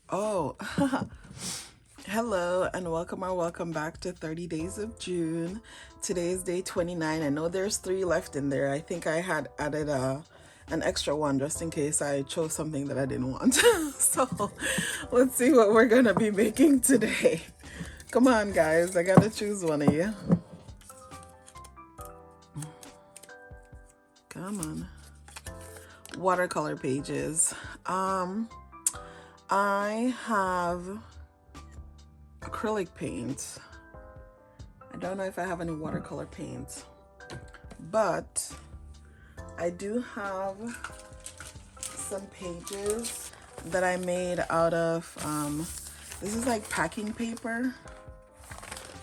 Oh, hello and welcome or welcome back to 30 Days of June. Today is day 29. I know there's 3 left in there. I think I had added an extra one just in case I chose something that I didn't want. So let's see what we're gonna be making today. Come on, guys, I gotta choose one of you. Come on. Watercolor pages. I have acrylic paint. I don't know if I have any watercolor paint, but I do have some pages that I made out of, this is like packing paper,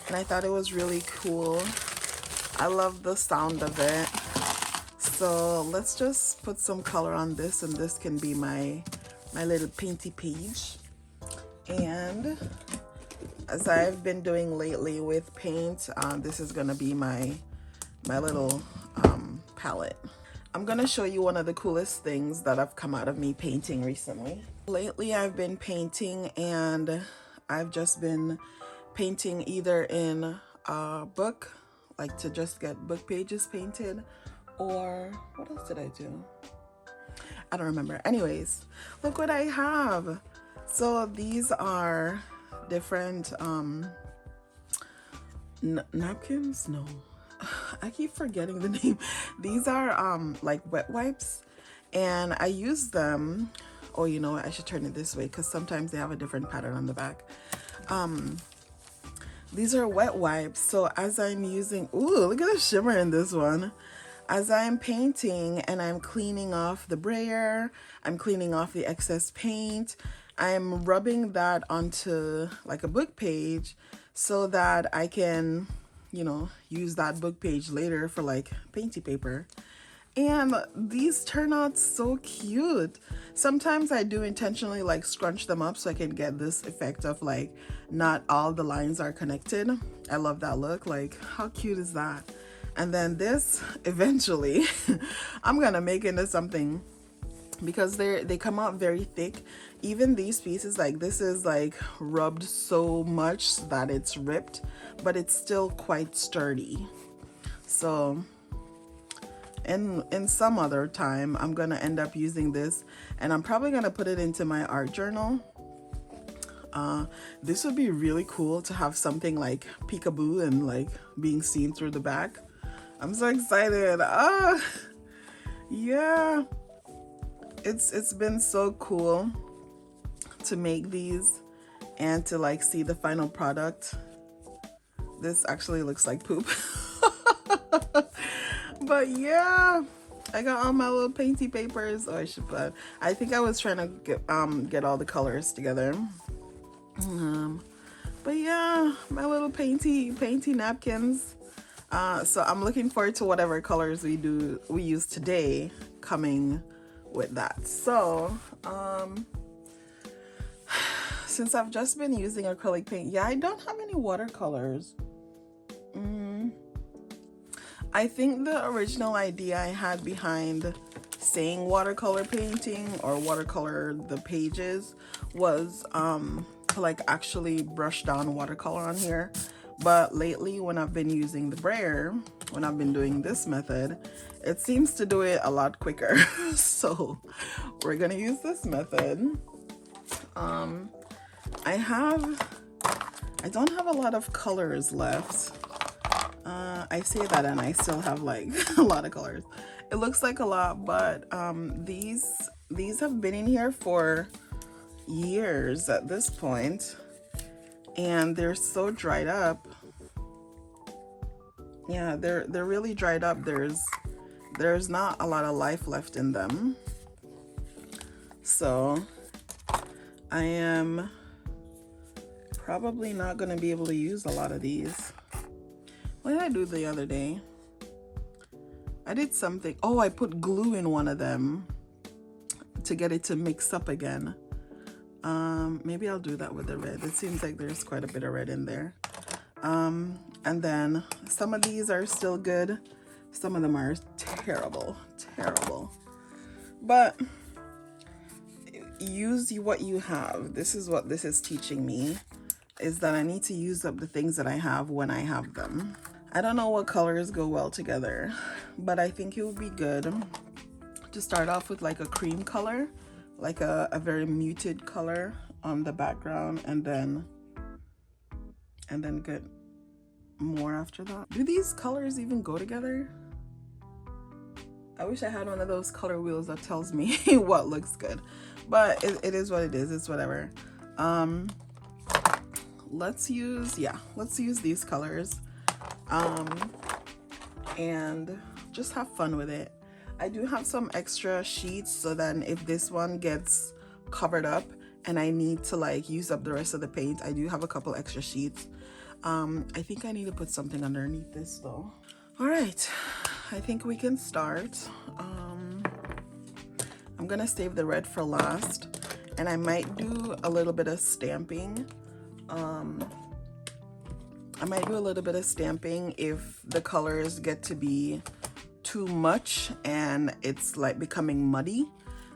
and I thought it was really cool. I love the sound of it. So let's just put some color on this, and this can be my little painty page. And as I've been doing lately with paint, this is gonna be my little palette. I'm gonna show you one of the coolest things that have come out of me painting recently. Lately I've been painting, and I've just been painting either in a book, like to just get book pages painted, or what else did I do? I don't remember. Anyways, look what I have. So these are different napkins. No, I keep forgetting the name. These are like wet wipes, and I use them. Oh, you know what, I should turn it this way because sometimes they have a different pattern on the back. These are wet wipes. So as I'm using, ooh, look at the shimmer in this one. As I'm painting and I'm cleaning off the brayer, I'm cleaning off the excess paint, I'm rubbing that onto like a book page so that I can, you know, use that book page later for like painty paper. And these turn out so cute. Sometimes I do intentionally like scrunch them up so I can get this effect of like not all the lines are connected. I love that look. Like, how cute is that? And then this, eventually, I'm gonna make into something because they come out very thick. Even these pieces, like this is like rubbed so much that it's ripped, but it's still quite sturdy. So in some other time, I'm gonna end up using this, and I'm probably gonna put it into my art journal. This would be really cool to have something like peekaboo and like being seen through the back. I'm so excited. Yeah, it's been so cool to make these and to like see the final product. This actually looks like poop. But yeah, I got all my little painty papers. Oh, I should put, I think I was trying to get all the colors together. But yeah, my little painty napkins. So I'm looking forward to whatever colors we use today coming with that. So since I've just been using acrylic paint, yeah, I don't have any watercolors. I think the original idea I had behind saying watercolor painting or watercolor the pages was to like actually brush down watercolor on here. But lately, when I've been using the brayer, when I've been doing this method, it seems to do it a lot quicker. So we're gonna use this method. I don't have a lot of colors left. I say that and I still have like a lot of colors. It looks like a lot, but these have been in here for years at this point. And they're so dried up. Yeah, they're really dried up. There's not a lot of life left in them. So I am probably not going to be able to use a lot of these. What did I do the other day? I did something. Oh, I put glue in one of them to get it to mix up again. Maybe I'll do that with the red. It seems like there's quite a bit of red in there. And then some of these are still good. Some of them are terrible. But use what you have. This is what this is teaching me, is that I need to use up the things that I have when I have them. I don't know what colors go well together, but I think it would be good to start off with like a cream color, like a very muted color on the background, and then get more after that. Do these colors even go together? I wish I had one of those color wheels that tells me what looks good, but it is what it is. It's whatever. Let's use these colors and just have fun with it. I do have some extra sheets, so then if this one gets covered up and I need to like use up the rest of the paint, I do have a couple extra sheets. I think I need to put something underneath this though. All right, I think we can start. I'm gonna save the red for last, and I might do a little bit of stamping. I might do a little bit of stamping if the colors get to be too much and it's like becoming muddy.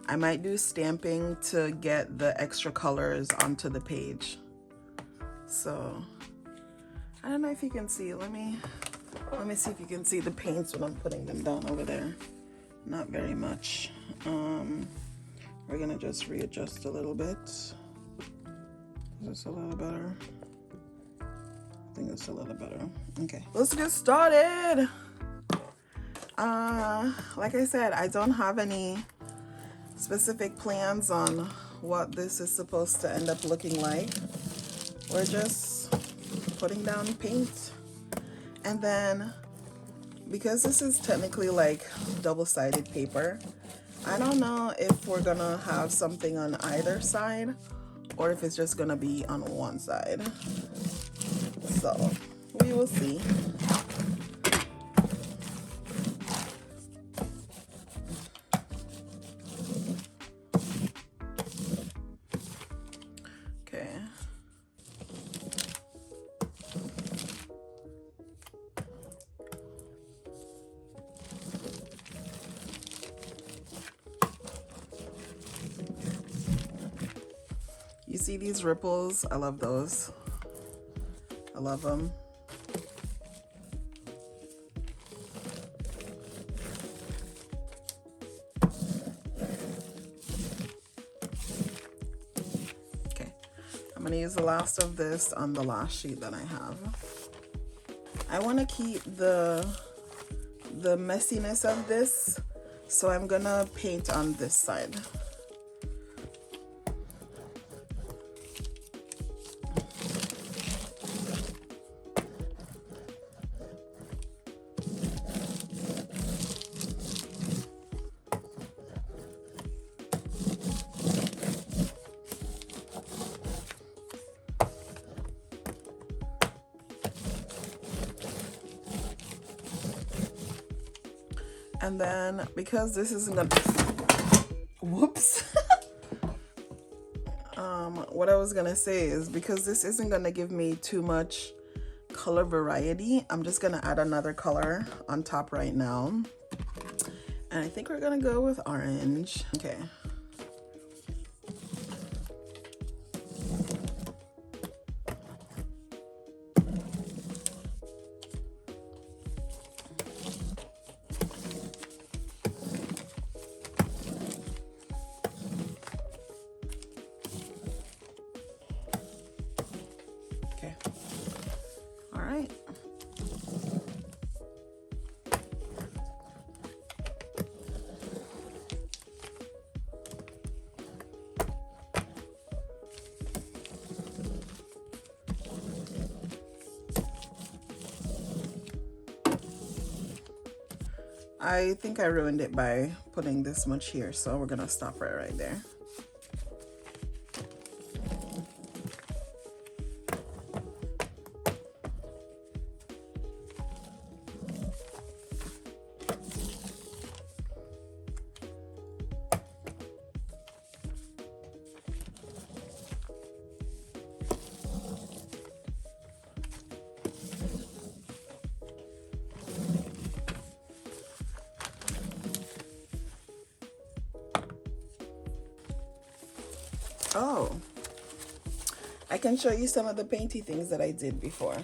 I might do stamping to get the extra colors onto the page. So I don't know if you can see. Let me see if you can see the paints when I'm putting them down over there. Not very much. We're gonna just readjust a little bit. Is this a little better? I think it's a little better. Okay, let's get started. Like I said, I don't have any specific plans on what this is supposed to end up looking like. We're just putting down paint, and then because this is technically like double-sided paper, I don't know if we're gonna have something on either side or if it's just gonna be on one side. So we will see. Okay. You see these ripples? I love those. I love them. Okay, I'm gonna use the last of this on the last sheet that I have. I want to keep the messiness of this, so I'm gonna paint on this side. And then because this isn't gonna, whoops. What I was gonna say is because this isn't gonna give me too much color variety, I'm just gonna add another color on top right now. And I think we're gonna go with orange. Okay. Okay. All right. I think I ruined it by putting this much here, so we're gonna stop right there. Oh, I can show you some of the painty things that I did before.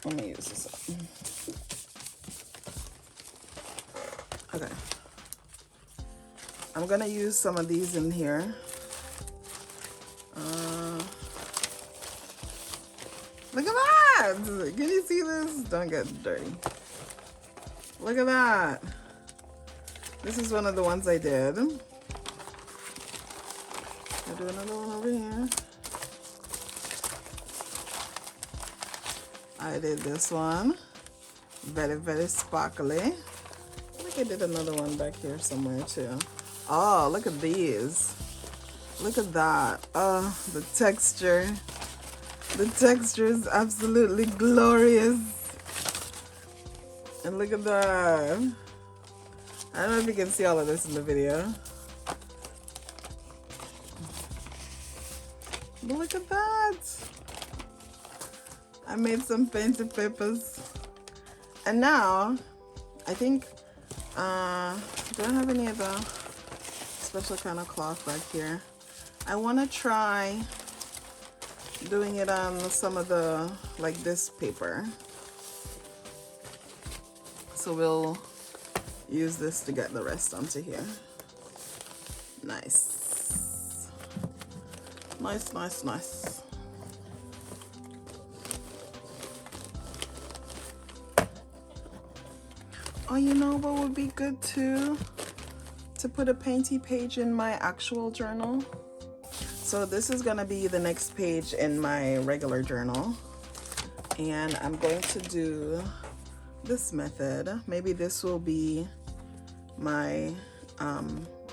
Let me use this up. Okay. I'm gonna use some of these in here. Look at that! Can you see this? Don't get dirty. Look at that. This is one of the ones I did. I'll do another one over here. I did this one. Very, very sparkly. I think I did another one back here somewhere too. Oh, look at these. Look at that. Oh, the texture. The texture is absolutely glorious. And look at that. I don't know if you can see all of this in the video. But look at that. I made some fancy papers. And now, I think, do I have any of the special kind of cloth back here? I want to try doing it on some of the, like this paper. So we'll use this to get the rest onto here. Nice. Nice, nice, nice. Oh, you know what would be good too? To put a painty page in my actual journal. So this is gonna be the next page in my regular journal. And I'm going to do this method. Maybe this will be my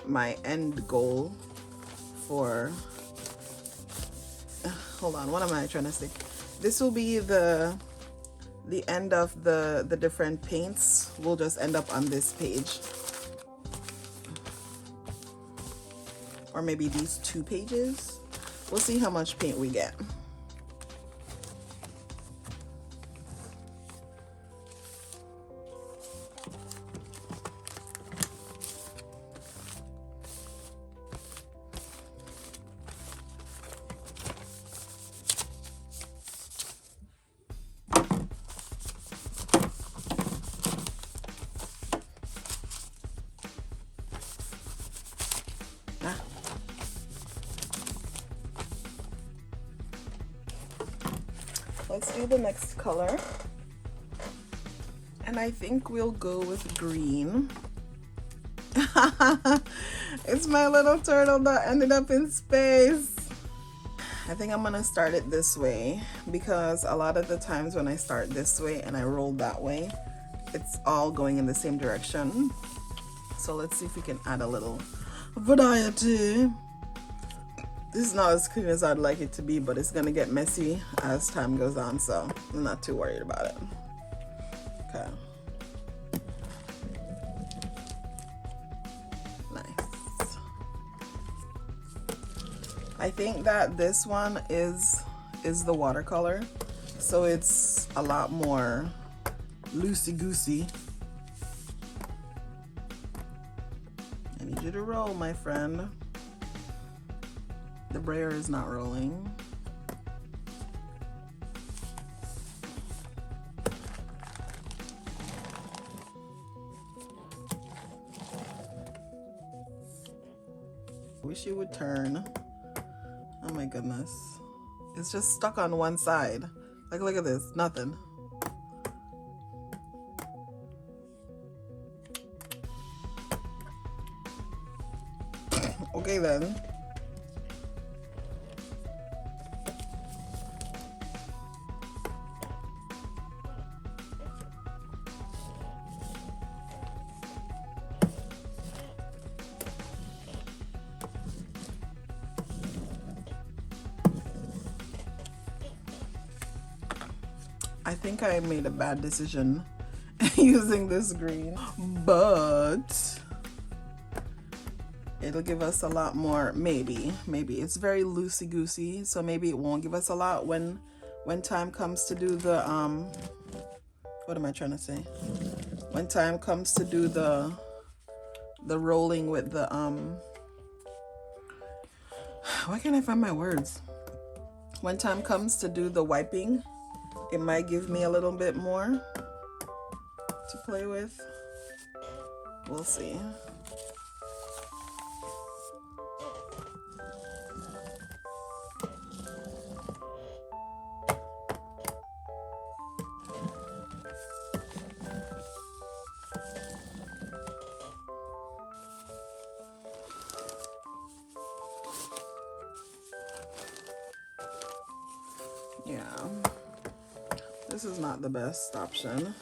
my end goal for, hold on, what am I trying to say? This will be the end of the different paints will just end up on this page. Or maybe these 2 pages. We'll see how much paint we get. Let's do the next color. And I think we'll go with green. It's my little turtle that ended up in space. I think I'm gonna start it this way because a lot of the times when I start this way and I roll that way, it's all going in the same direction. So let's see if we can add a little variety. This is not as clean as I'd like it to be, but it's gonna get messy as time goes on, so I'm not too worried about it. Okay. Nice. I think that this one is the watercolor, so it's a lot more loosey-goosey. I need you to roll, my friend. The brayer is not rolling. Wish you would turn. Oh my goodness. It's just stuck on one side. Like, look at this, nothing. Okay then. I think I made a bad decision using this green, but it'll give us a lot more. Maybe it's very loosey-goosey, so maybe it won't give us a lot when time comes to do the what am I trying to say? When time comes to do the rolling with the Why can't I find my words? When time comes to do the wiping, it might give me a little bit more to play with. We'll see. Yeah, this is not the best option.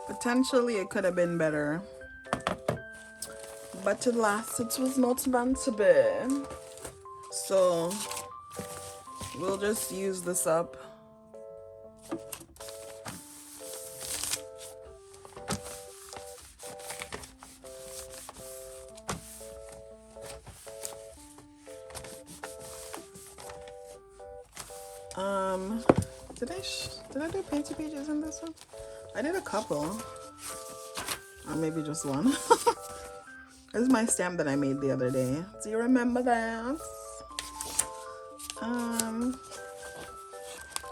Potentially it could have been better, but alas, it was not meant to be. So we'll just use this up. Did I do painty pages in this one? I did a couple, or maybe just one. This is my stamp that I made the other day. Do you remember that?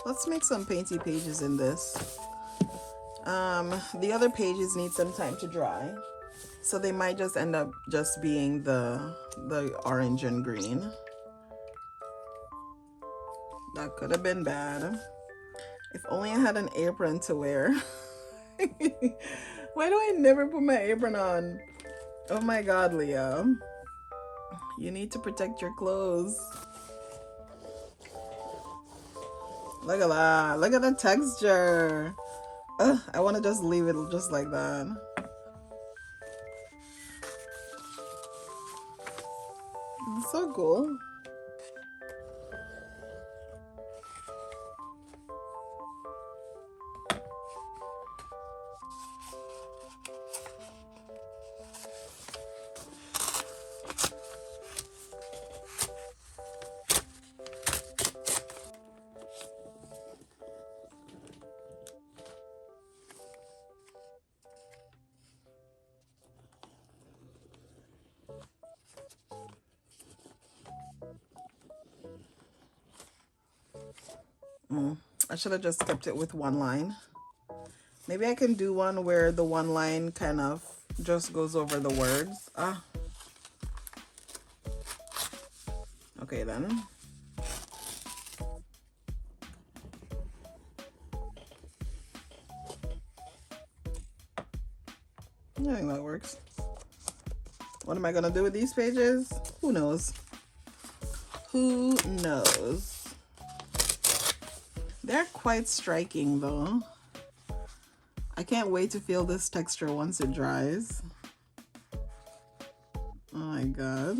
Let's make some painty pages in this. The other pages need some time to dry, so they might just end up just being the orange and green. That could have been bad. If only I had an apron to wear. Why do I never put my apron on? Oh my god, Leah. You need to protect your clothes. Look at that. Look at the texture. Ugh, I want to just leave it just like that. It's so cool. I should have just kept it with one line. Maybe I can do one where the one line kind of just goes over the words. Okay then. I think that works. What am I gonna do with these pages? Who knows? Who knows? They're quite striking though. I can't wait to feel this texture once it dries. Oh my god.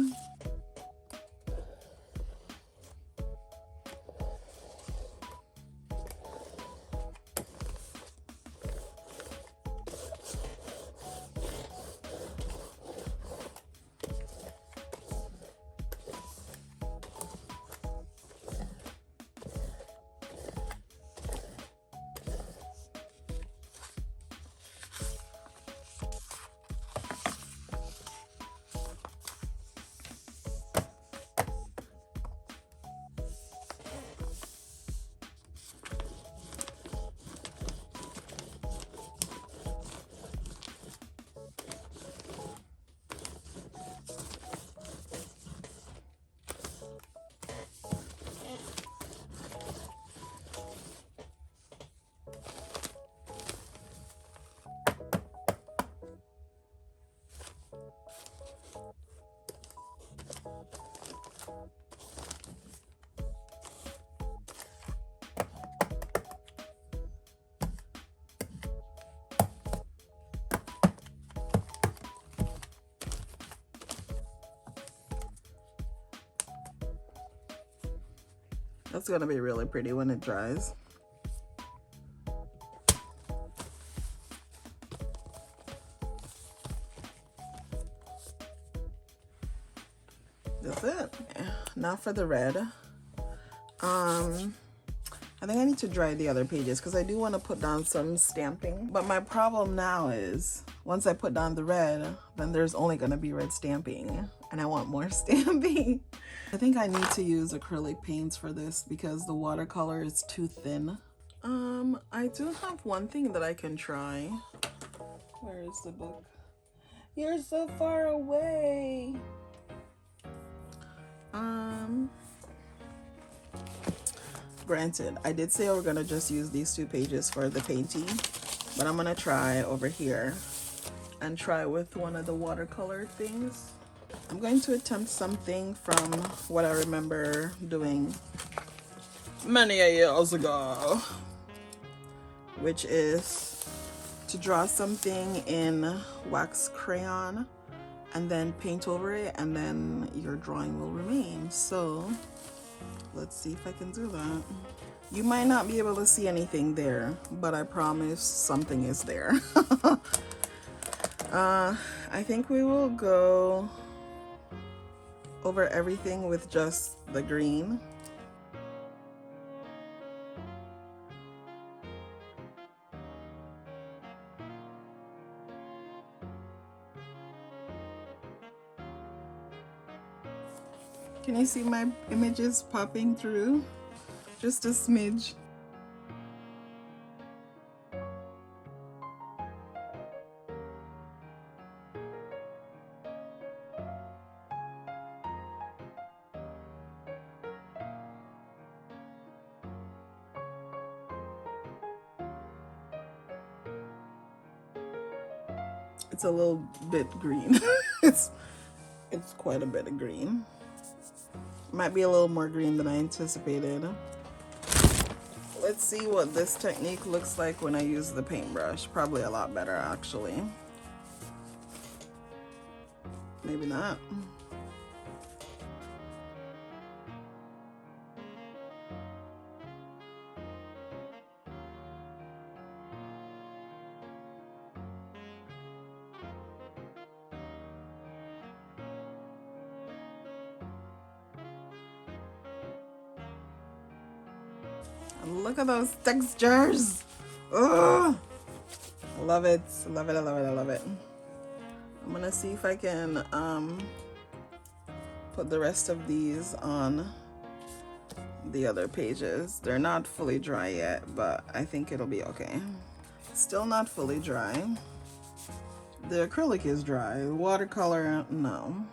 That's gonna be really pretty when it dries. That's it. Now for the red. I think I need to dry the other pages because I do want to put down some stamping. But my problem now is once I put down the red, then there's only going to be red stamping. And I want more stamping. I think I need to use acrylic paints for this because the watercolor is too thin. I do have one thing that I can try. Where is the book? You're so far away. Granted, I did say we're gonna just use these 2 pages for the painting, but I'm gonna try over here and try with one of the watercolor things. I'm going to attempt something from what I remember doing many years ago, which is to draw something in wax crayon and then paint over it, and then your drawing will remain. So let's see if I can do that. You might not be able to see anything there, but I promise something is there. I think we will go over everything with just the green. Can you see my images popping through? Just a smidge. It's a little bit green. it's quite a bit of green. Might be a little more green than I anticipated. Let's see what this technique looks like when I use the paintbrush. Probably a lot better, actually. Maybe not. Look at those textures. Ugh. I love it. I love it. I love it. I love it. I'm gonna see if I can put the rest of these on the other pages. They're not fully dry yet, but I think it'll be okay. Still not fully dry. The acrylic is dry. Watercolor, no.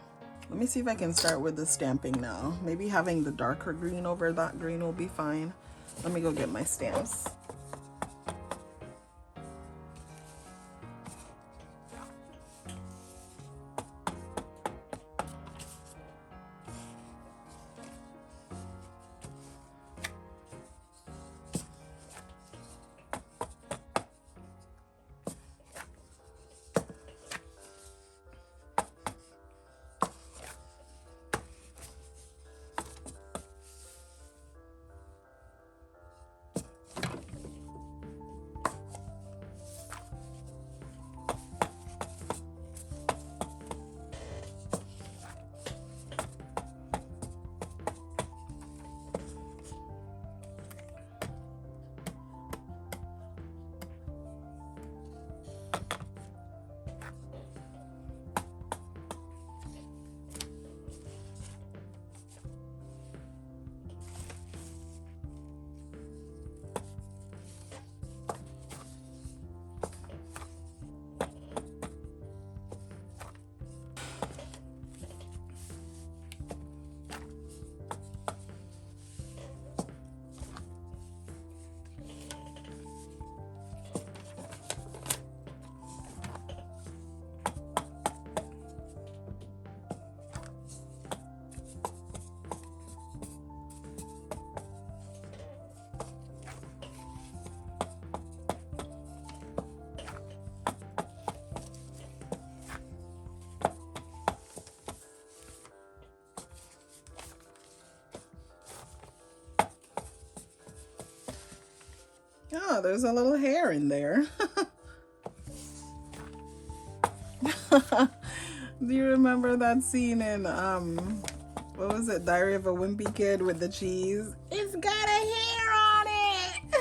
Let me see if I can start with the stamping now. Maybe having the darker green over that green will be fine. Let me go get my stamps. Oh, there's a little hair in there. Do you remember that scene in What was it? Diary of a Wimpy Kid with the cheese. It's got a hair on it.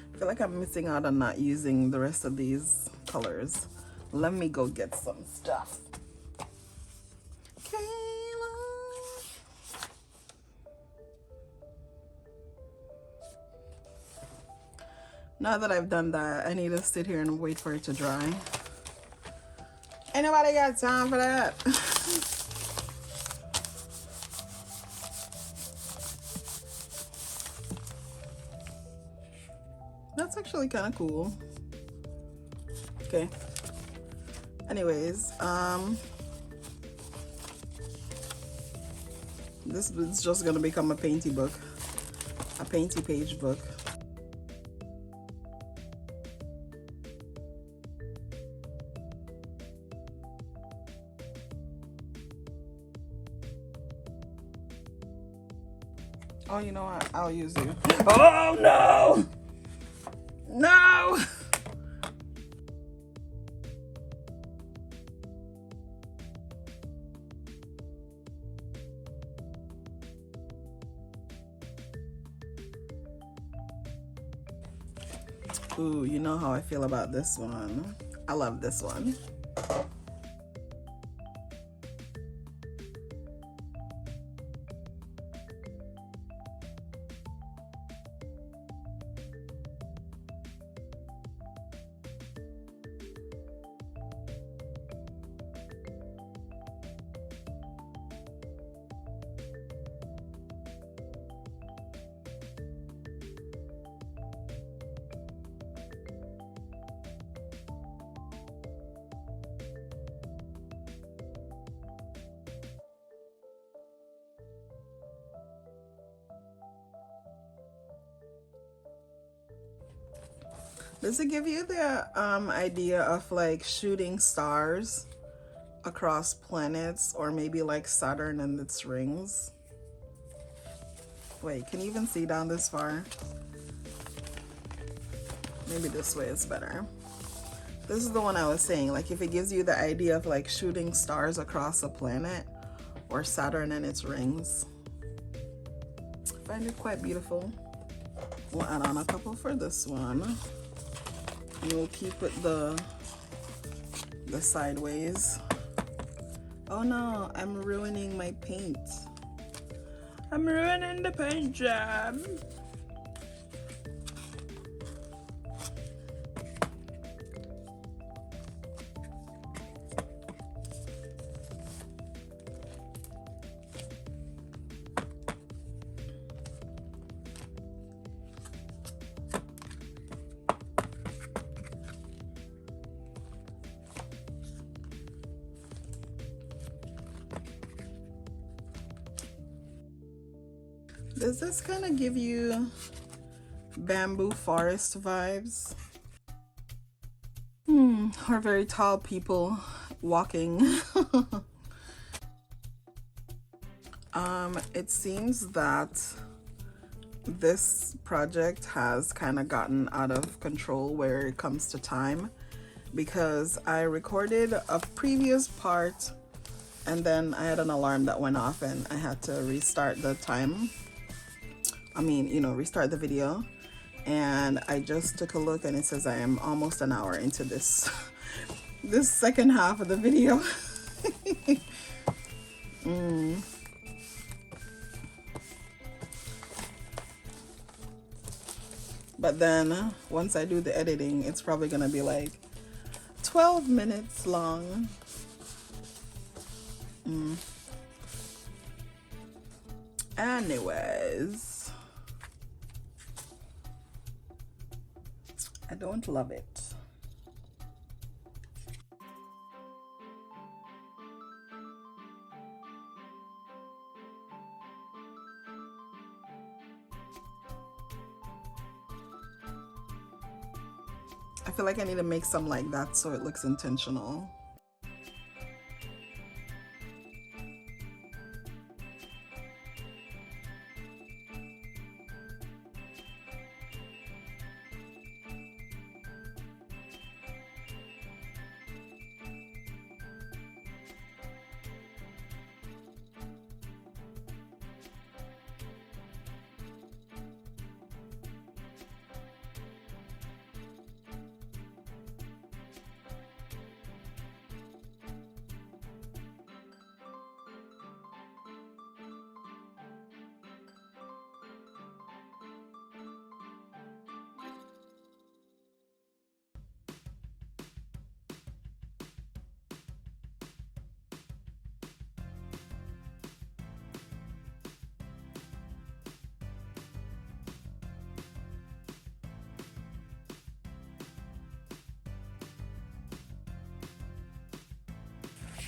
I feel like I'm missing out on not using the rest of these colors. Let me go get some stuff. Kayla. Now that I've done that, I need to sit here and wait for it to dry. Ain't nobody got time for that. That's actually kind of cool. Okay. Anyways, this is just gonna become a painty book, a painty page book. Oh, you know what? I'll use you. Oh no! No! Ooh, you know how I feel about this one. I love this one. Does it give you the idea of like shooting stars across planets, or maybe like Saturn and its rings? Wait, can you even see down this far? Maybe this way is better. This is the one I was saying, like if it gives you the idea of like shooting stars across a planet or Saturn and its rings. I find it quite beautiful. We'll add on a couple for this one. And we'll keep it the sideways. Oh no, I'm ruining my paint. I'm ruining the paint job. Does this kind of give you bamboo forest vibes? Or very tall people walking. It seems that this project has kind of gotten out of control where it comes to time, because I recorded a previous part and then I had an alarm that went off and I had to restart the time. Restart the video, and I just took a look and it says I am almost an hour into this this second half of the video. But then once I do the editing, it's probably gonna be like 12 minutes long. Anyways, I don't love it. I feel like I need to make some like that so it looks intentional.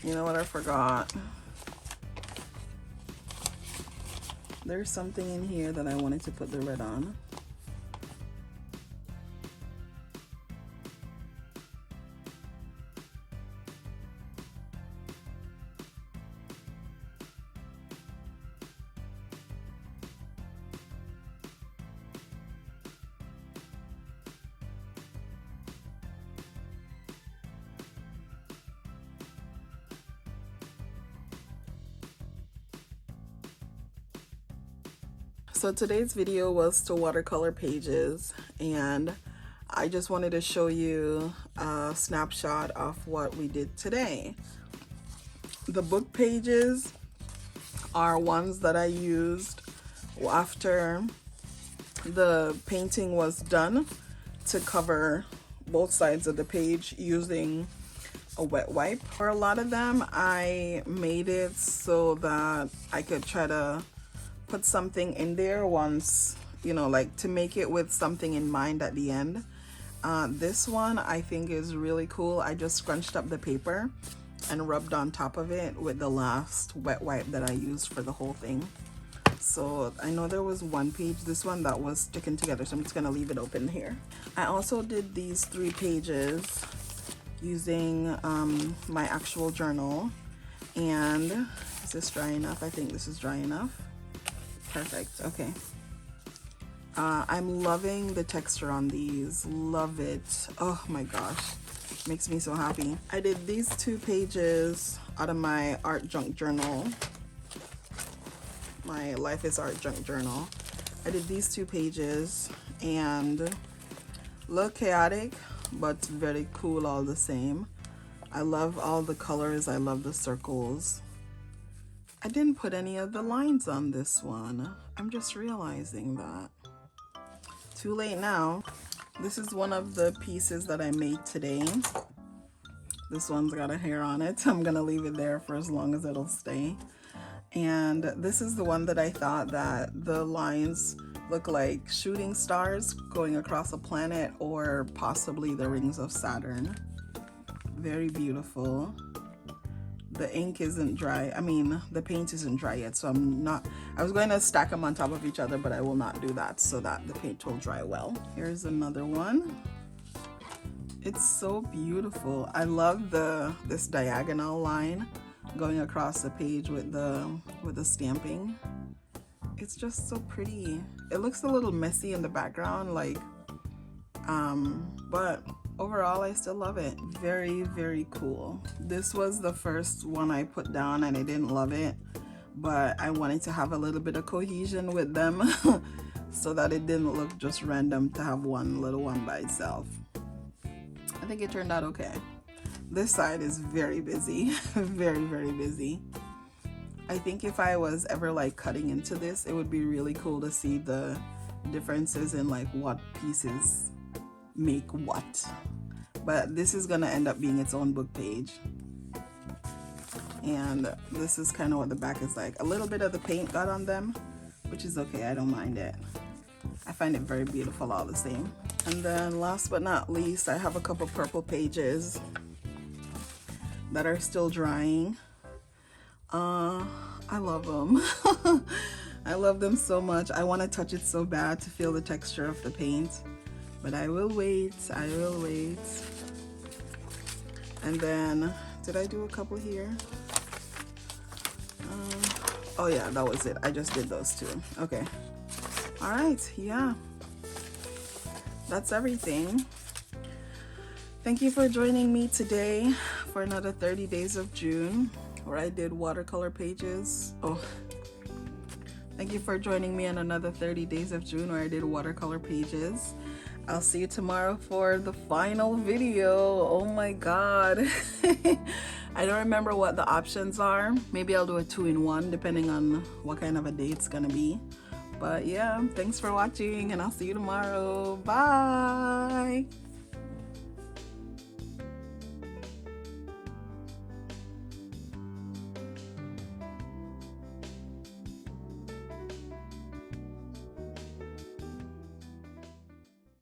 You know what I forgot? There's something in here that I wanted to put the red on. So today's video was to watercolor pages, and I just wanted to show you a snapshot of what we did today. The book pages are ones that I used after the painting was done to cover both sides of the page using a wet wipe. For a lot of them, I made it so that I could try to put something in there once, you know, like to make it with something in mind at the end. This one I think is really cool. I just scrunched up the paper and rubbed on top of it with the last wet wipe that I used for the whole thing. So I know there was one page, this one, that was sticking together, so I'm just gonna leave it open here. I also did these 3 pages using my actual journal. And is this dry enough? I think this is dry enough. Perfect. Okay. I'm loving the texture on these. Love it. Oh my gosh, makes me so happy. I did these 2 pages out of my art junk journal, my Life is Art junk journal. I did these 2 pages, and a little chaotic but very cool all the same. I love all the colors. I love the circles. I didn't put any of the lines on this one. I'm just realizing that. Too late now. This is one of the pieces that I made today. This one's got a hair on it. I'm gonna leave it there for as long as it'll stay. And this is the one that I thought that the lines look like shooting stars going across a planet, or possibly the rings of Saturn. Very beautiful. The ink isn't dry. I mean, the paint isn't dry yet, so I was going to stack them on top of each other, but I will not do that so that the paint will dry well. Here's another one. It's so beautiful. I love this diagonal line going across the page with the stamping. It's just so pretty. It looks a little messy in the background, like, but overall I still love it. Very, very cool. This was the first one I put down and I didn't love it, but I wanted to have a little bit of cohesion with them so that it didn't look just random to have one little one by itself. I think it turned out okay. This side is very busy. Very, very busy. I think if I was ever like cutting into this, it would be really cool to see the differences in like what pieces make what. But this is gonna end up being its own book page. And this is kind of what the back is like. A little bit of the paint got on them, which is okay. I don't mind it. I find it very beautiful all the same. And then last but not least, I have a couple purple pages that are still drying. I love them. I love them so much. I want to touch it so bad to feel the texture of the paint, but I will wait. And then, did I do a couple here? Oh yeah, that was it. I just did those two. Okay. All right, yeah. That's everything. Thank you for joining me today for another 30 days of June, where I did watercolor pages. Oh, thank you for joining me on another 30 days of June, where I did watercolor pages. I'll see you tomorrow for the final video. Oh my God. I don't remember what the options are. Maybe I'll do a 2-in-1 depending on what kind of a day it's gonna be. But yeah, thanks for watching and I'll see you tomorrow. Bye.